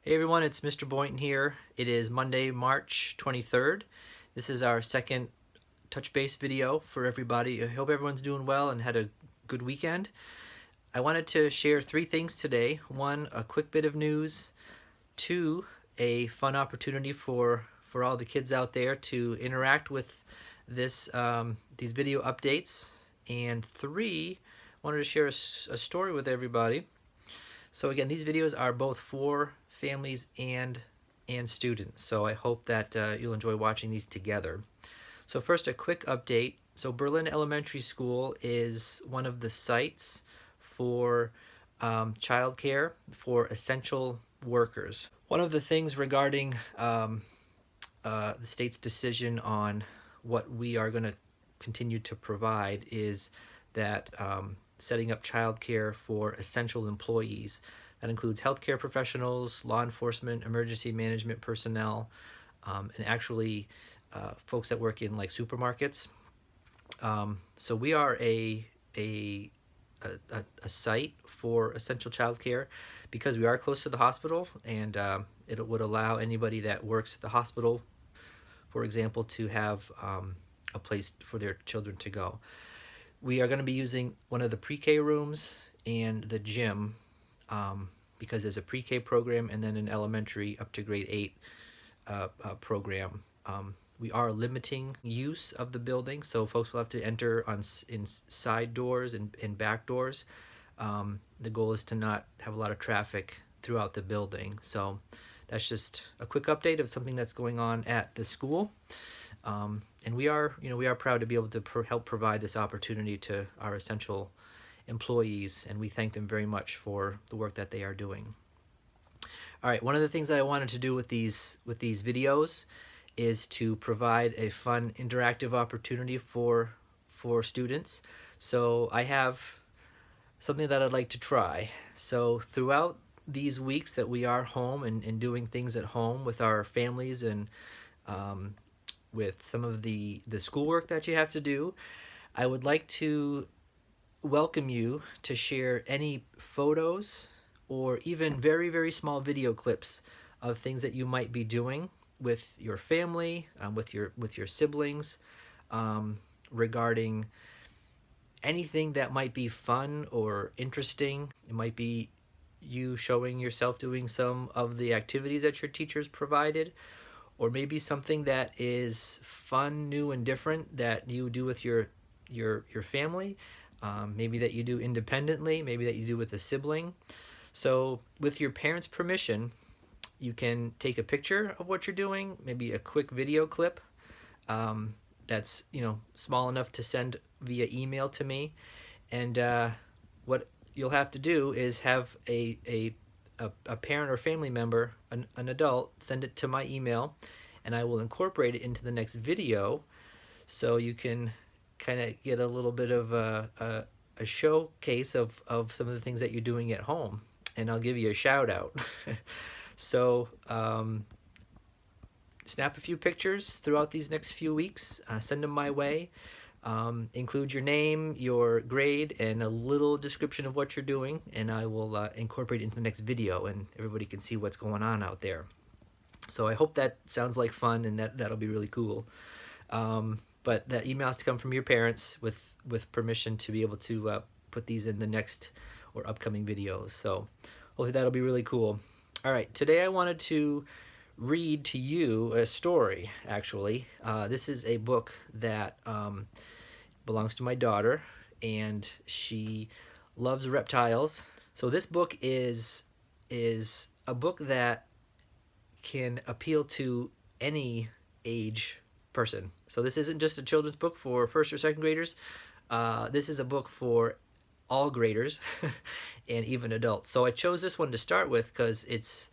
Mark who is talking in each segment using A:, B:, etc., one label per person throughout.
A: Hey everyone, it's Mr. Boynton here. It is Monday, March 23rd. This is our second touch base video for everybody. I hope everyone's doing well and had a good weekend. I wanted to share three things today. One, a quick bit of news. Two, a fun opportunity for all the kids out there to interact with these video updates. And three, I wanted to share a story with everybody. So again, these videos are both for families and students. So I hope that you'll enjoy watching these together. So first, a quick update. So Berlin Elementary School is one of the sites for childcare for essential workers. One of the things regarding the state's decision on what we are going to continue to provide is that setting up childcare for essential employees. That includes healthcare professionals, law enforcement, emergency management personnel, and actually folks that work in like supermarkets. So we are a site for essential childcare because we are close to the hospital, and it would allow anybody that works at the hospital, for example, to have a place for their children to go. We are going to be using one of the pre-K rooms and the gym because there's a pre-K program and then an elementary up to grade 8 program. We are limiting use of the building, so folks will have to enter in side doors and back doors. The goal is to not have a lot of traffic throughout the building. So that's just a quick update of something that's going on at the school. And we are proud to be able to help provide this opportunity to our essential employees, and we thank them very much for the work that they are doing. All right, one of the things that I wanted to do with these videos is to provide a fun interactive opportunity for students. So I have something that I'd like to try. So throughout these weeks that we are home and doing things at home with our families and with some of the schoolwork that you have to do, I would like to welcome you to share any photos or even very, very small video clips of things that you might be doing with your family, with your siblings, regarding anything that might be fun or interesting. It might be you showing yourself doing some of the activities that your teachers provided, or maybe something that is fun, new, and different that you do with your family, maybe that you do independently, maybe that you do with a sibling. So with your parents' permission, you can take a picture of what you're doing, maybe a quick video clip that's small enough to send via email to me, and what you'll have to do is have a parent or family member, an adult, send it to my email, and I will incorporate it into the next video, so you can kind of get a little bit of a showcase of some of the things that you're doing at home, and I'll give you a shout out. So snap a few pictures throughout these next few weeks, send them my way. Include your name, your grade, and a little description of what you're doing, and I will incorporate it into the next video, and everybody can see what's going on out there. So I hope that sounds like fun, and that'll be really cool. But that email has to come from your parents with permission to be able to put these in the next or upcoming videos. So hopefully that'll be really cool. All right, today I wanted to read to you a story, actually. This is a book that belongs to my daughter, and she loves reptiles. So this book is a book that can appeal to any age person. So this isn't just a children's book for first or second graders. This is a book for all graders and even adults. So I chose this one to start with because it's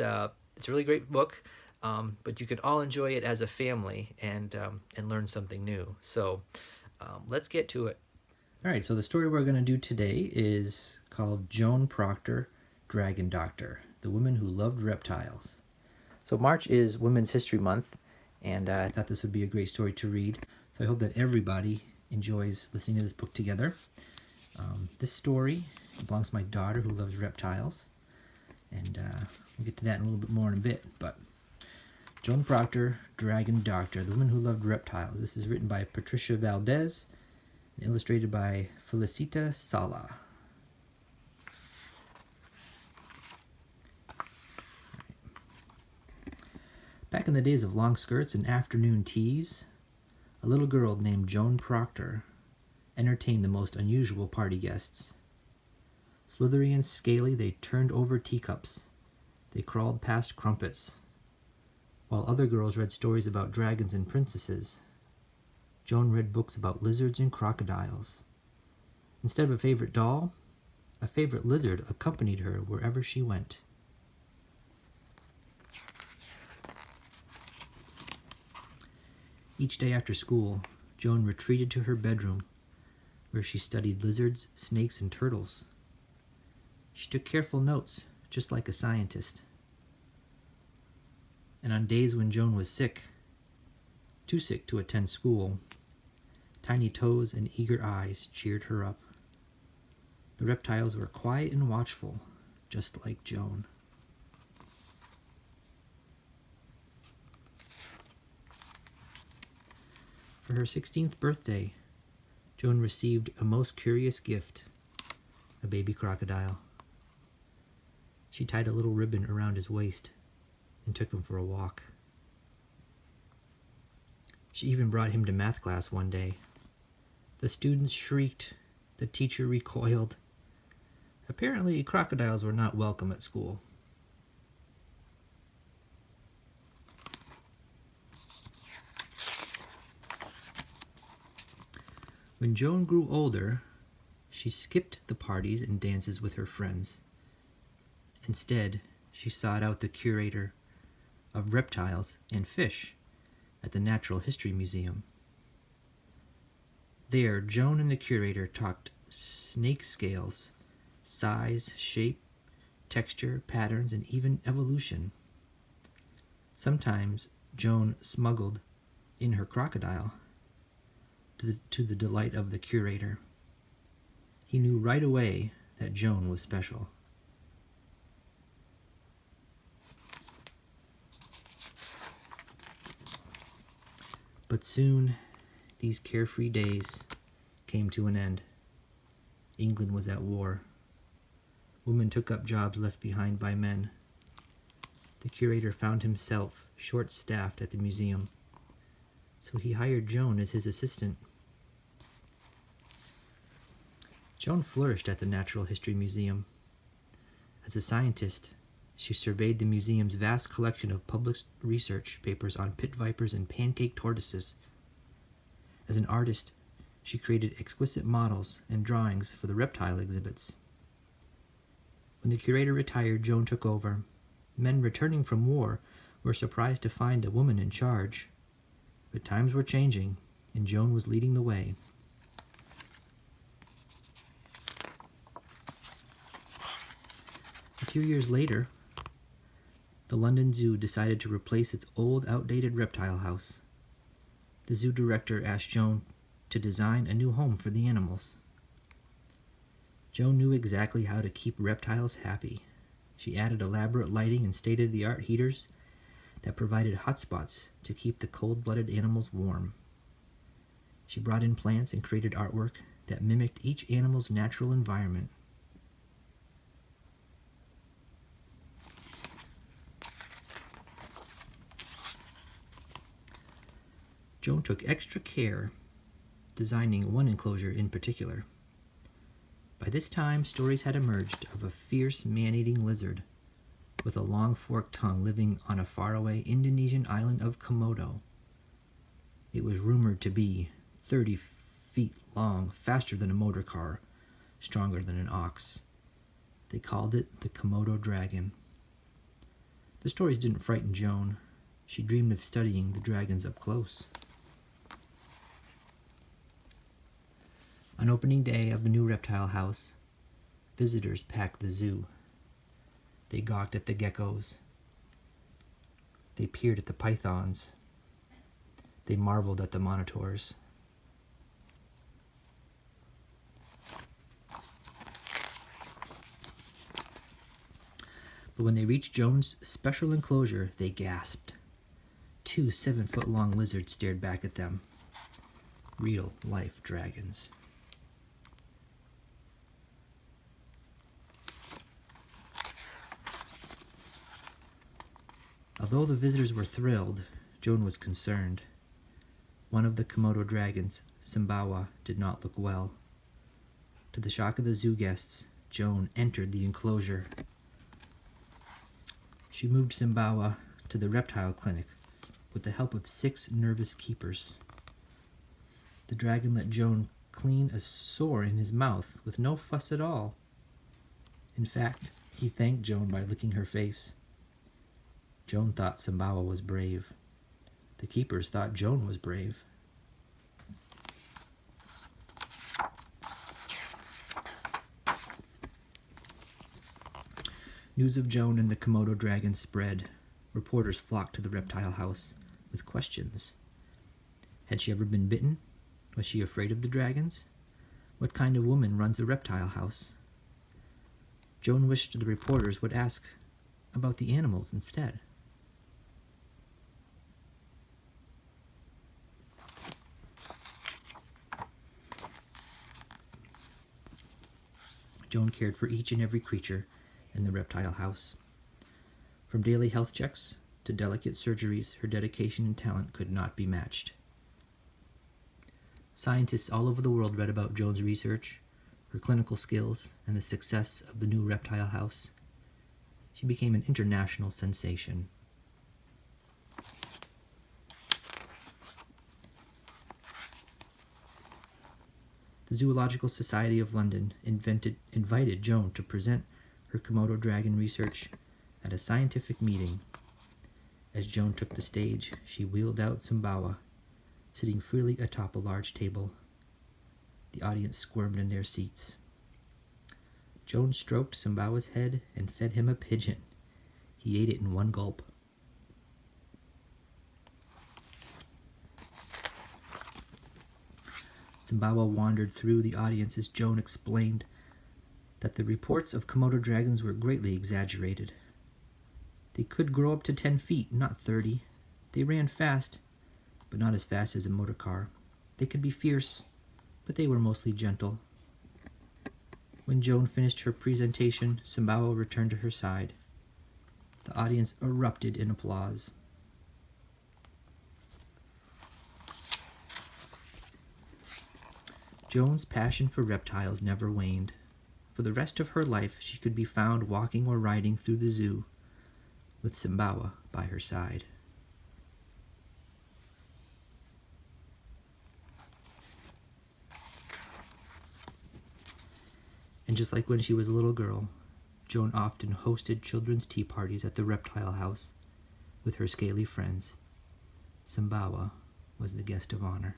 A: a really great book, but you can all enjoy it as a family and learn something new. So let's get to it. All right, so the story we're going to do today is called Joan Proctor, Dragon Doctor, the woman who loved reptiles. So March is Women's History Month, and I thought this would be a great story to read. So I hope that everybody enjoys listening to this book together. This story belongs to my daughter who loves reptiles, and We'll get to that in a little bit more in a bit, but Joan Proctor, Dragon Doctor, The Woman Who Loved Reptiles. This is written by Patricia Valdez and illustrated by Felicita Sala. Back in the days of long skirts and afternoon teas, a little girl named Joan Proctor entertained the most unusual party guests. Slithery and scaly, they turned over teacups. They crawled past crumpets. While other girls read stories about dragons and princesses, Joan read books about lizards and crocodiles. Instead of a favorite doll, a favorite lizard accompanied her wherever she went. Each day after school, Joan retreated to her bedroom, where she studied lizards, snakes, and turtles. She took careful notes, just like a scientist. And on days when Joan was sick, too sick to attend school, tiny toes and eager eyes cheered her up. The reptiles were quiet and watchful, just like Joan. For her 16th birthday, Joan received a most curious gift, a baby crocodile. She tied a little ribbon around his waist and took him for a walk. She even brought him to math class one day. The students shrieked, the teacher recoiled. Apparently, crocodiles were not welcome at school. When Joan grew older, she skipped the parties and dances with her friends. Instead, she sought out the curator of reptiles and fish at the Natural History Museum. There, Joan and the curator talked snake scales, size, shape, texture, patterns, and even evolution. Sometimes Joan smuggled in her crocodile, to the delight of the curator. He knew right away that Joan was special. But soon, these carefree days came to an end. England was at war. Women took up jobs left behind by men. The curator found himself short-staffed at the museum, so he hired Joan as his assistant. Joan flourished at the Natural History Museum. As a scientist, she surveyed the museum's vast collection of published research papers on pit vipers and pancake tortoises. As an artist, she created exquisite models and drawings for the reptile exhibits. When the curator retired, Joan took over. Men returning from war were surprised to find a woman in charge. But times were changing, and Joan was leading the way. A few years later, the London Zoo decided to replace its old, outdated reptile house. The zoo director asked Joan to design a new home for the animals. Joan knew exactly how to keep reptiles happy. She added elaborate lighting and state-of-the-art heaters that provided hotspots to keep the cold-blooded animals warm. She brought in plants and created artwork that mimicked each animal's natural environment. Joan took extra care designing one enclosure in particular. By this time, stories had emerged of a fierce man-eating lizard with a long forked tongue living on a faraway Indonesian island of Komodo. It was rumored to be 30 feet long, faster than a motor car, stronger than an ox. They called it the Komodo dragon. The stories didn't frighten Joan. She dreamed of studying the dragons up close. On opening day of the new reptile house, visitors packed the zoo. They gawked at the geckos. They peered at the pythons. They marveled at the monitors. But when they reached Joan's special enclosure, they gasped. 2 7-foot-long lizards stared back at them. Real-life dragons. Although the visitors were thrilled, Joan was concerned. One of the Komodo dragons, Simbawa, did not look well. To the shock of the zoo guests, Joan entered the enclosure. She moved Simbawa to the reptile clinic with the help of 6 nervous keepers. The dragon let Joan clean a sore in his mouth with no fuss at all. In fact, he thanked Joan by licking her face. Joan thought Simbawa was brave. The keepers thought Joan was brave. News of Joan and the Komodo dragon spread. Reporters flocked to the reptile house with questions. Had she ever been bitten? Was she afraid of the dragons? What kind of woman runs a reptile house? Joan wished the reporters would ask about the animals instead. Joan cared for each and every creature in the reptile house. From daily health checks to delicate surgeries, her dedication and talent could not be matched. Scientists all over the world read about Joan's research, her clinical skills, and the success of the new reptile house. She became an international sensation. The Zoological Society of London invited Joan to present her Komodo dragon research at a scientific meeting. As Joan took the stage, she wheeled out Simbawa, sitting freely atop a large table. The audience squirmed in their seats. Joan stroked Simbawa's head and fed him a pigeon. He ate it in one gulp. Simbawa wandered through the audience as Joan explained that the reports of Komodo dragons were greatly exaggerated. They could grow up to 10 feet, not 30. They ran fast, but not as fast as a motor car. They could be fierce, but they were mostly gentle. When Joan finished her presentation, Simbawa returned to her side. The audience erupted in applause. Joan's passion for reptiles never waned. For the rest of her life, she could be found walking or riding through the zoo with Simbawa by her side. And just like when she was a little girl, Joan often hosted children's tea parties at the reptile house with her scaly friends. Simbawa was the guest of honor.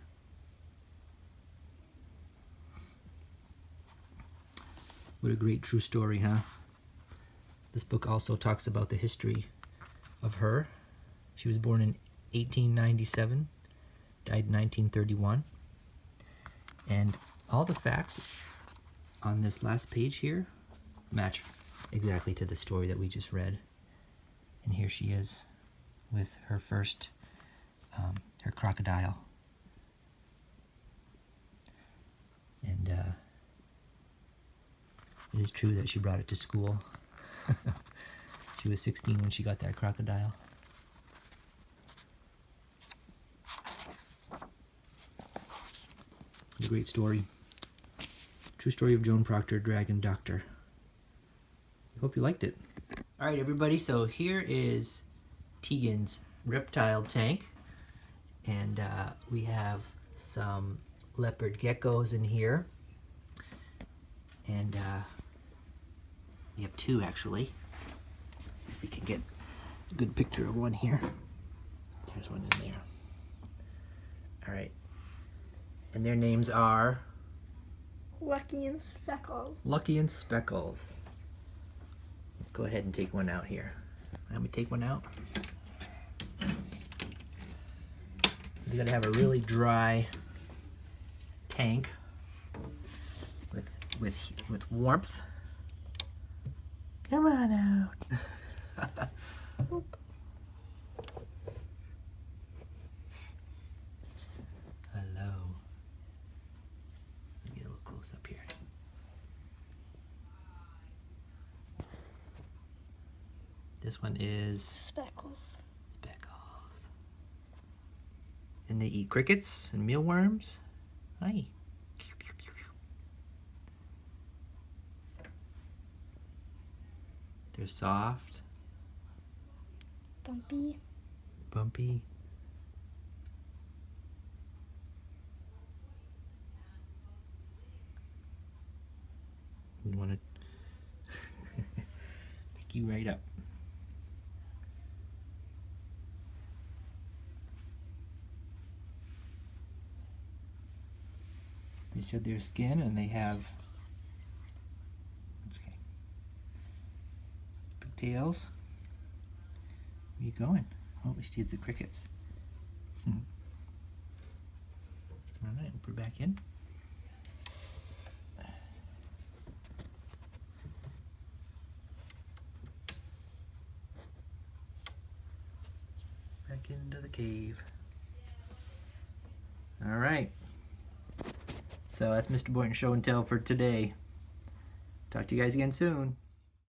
A: What a great true story, huh? This book also talks about the history of her. She was born in 1897, died in 1931. And all the facts on this last page here match exactly to the story that we just read. And here she is with her first, her crocodile. And it is true that she brought it to school. She was 16 when she got that crocodile. It's a great story. True story of Joan Proctor, Dragon Doctor. Hope you liked it. Alright everybody, so here is Tegan's reptile tank. And we have some leopard geckos in here. And we have 2 actually. If we can get a good picture of one here. There's one in there. Alright. And their names are
B: Lucky and Speckles.
A: Lucky and Speckles. Let's go ahead and take one out here. Let me take one out. You gotta have a really dry tank with warmth. Come on out.
B: Oop.
A: Hello. Let me get a little close up here. This one is
B: Speckles.
A: Speckles. And they eat crickets and mealworms. Hi. They're soft,
B: Bumpy.
A: bumpy. You want to pick you right up. They shed their skin and they have that's okay. Big tails. Where you going? Oh, she sees the crickets. All right, we'll put it back in. Back into the cave. All right. So that's Mr. Boynton's show and tell for today. Talk to you guys again soon.